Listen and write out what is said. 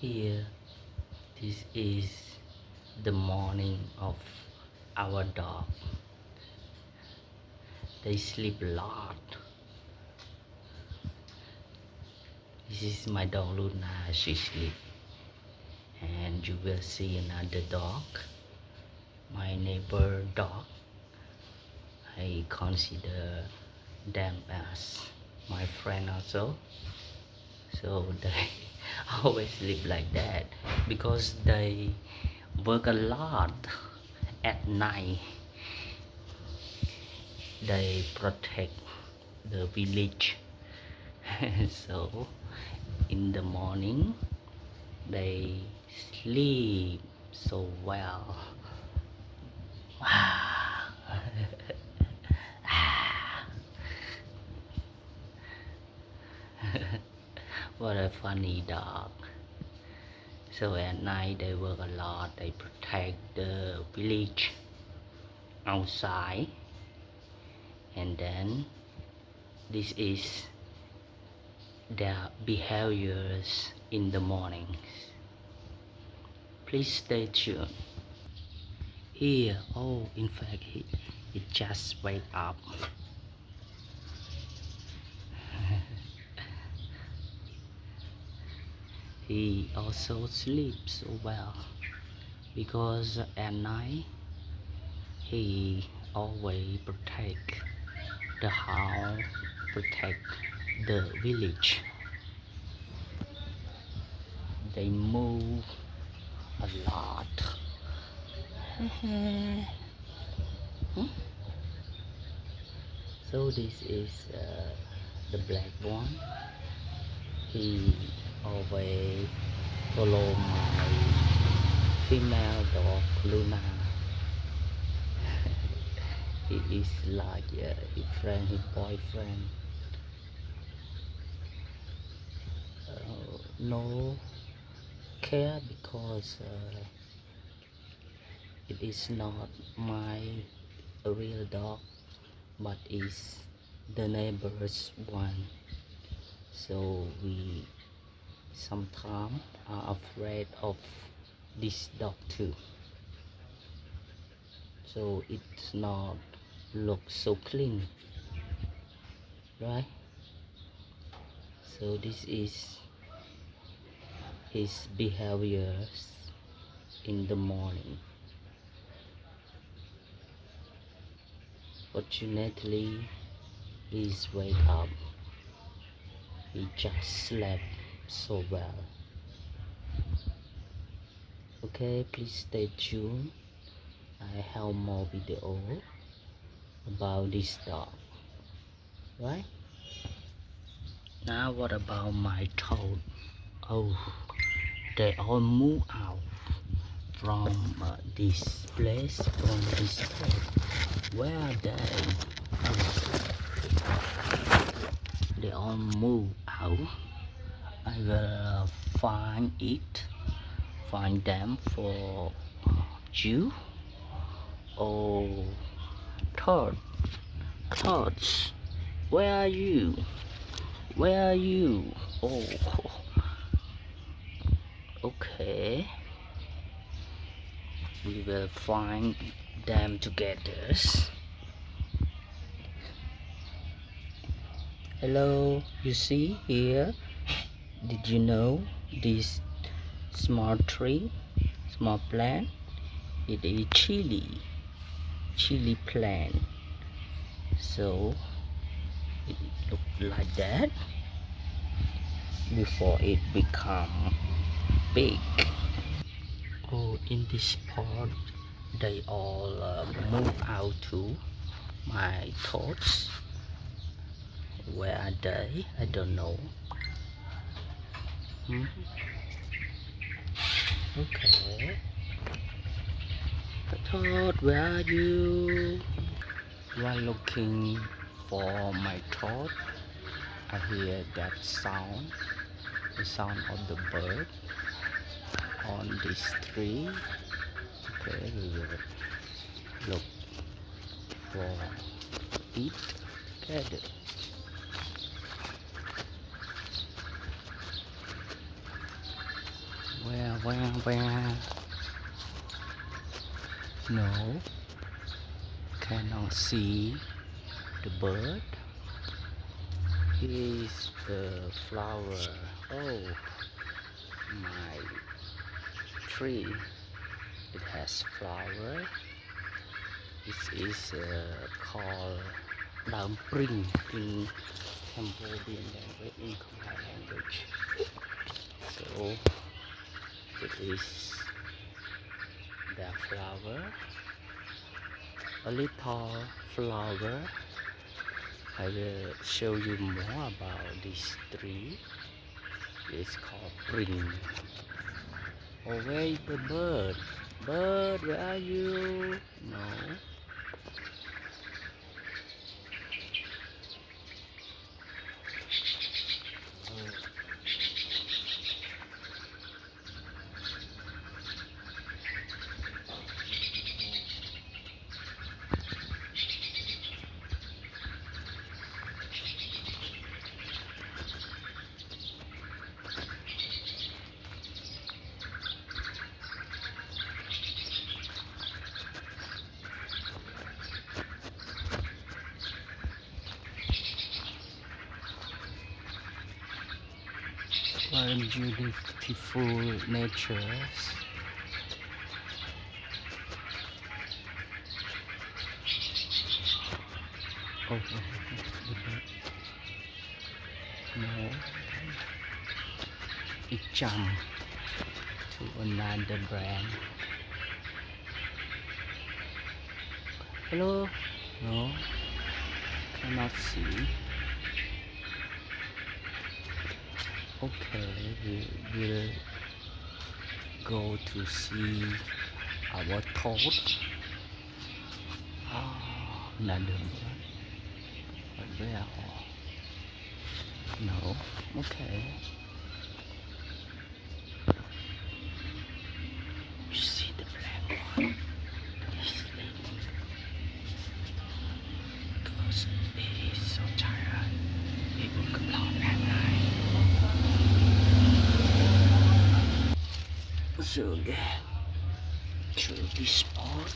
Here, this is the morning of our dog. They sleep a lot. This is my dog Luna, she sleep. And you will see another dog, my neighbor dog. I consider them as my friend also. So they always sleep like that because they work a lot at night. They protect the village. So in the morning they sleep so well. What a funny dog. So at night they work a lot. They protect the village outside, and then this is their behaviors in the mornings. Please stay tuned. Here, oh, in fact, he just wake up. He also sleeps so well because at night he always protect the house, protect the village. They move a lot. So this is the black one. He always follow my female dog Luna. He is like his friend, his boyfriend. No care because it is not my real dog, but is the neighbor's one. So we sometimes are afraid of this dog too. So it's not look so clean, right? So this is his behaviors in the morning. Fortunately, he's wake up. He just slept so well. Okay, please stay tuned. I have more video about this dog, right? Now what about my toad? Oh, they all move out from this place, from this toad. Where are they? They all move out. I will find them for you. Oh, toads, where are you? Where are you? Oh, okay. We will find them together. Hello, you see here? Did you know this small tree, small plant? It is chili plant. So it look like that before it become big. Oh, in this part they all move out to my thoughts. Where are they? I don't know. Okay. Toad, where are you? While looking for my toad, I hear that sound, the sound of the bird on this tree. Okay, we will look for it together. Where? No, cannot see the bird. Here's the flower. Oh, my tree. It has flower. It is called Dam Pring in Cambodian language, in Khmer language. So it is the flower, a little flower. I will show you more about this tree. It's called Pring. Oh, where is the bird? Bird, where are you? No. Very beautiful nature. Oh, the bird. No, it jumped to another branch. Hello? No, cannot see. Okay, we will go to see our toad. Ah, another bird. But where? No. Okay. You see the black one? He's sleeping because he is so tired. He woke up at night. So again, through this spot.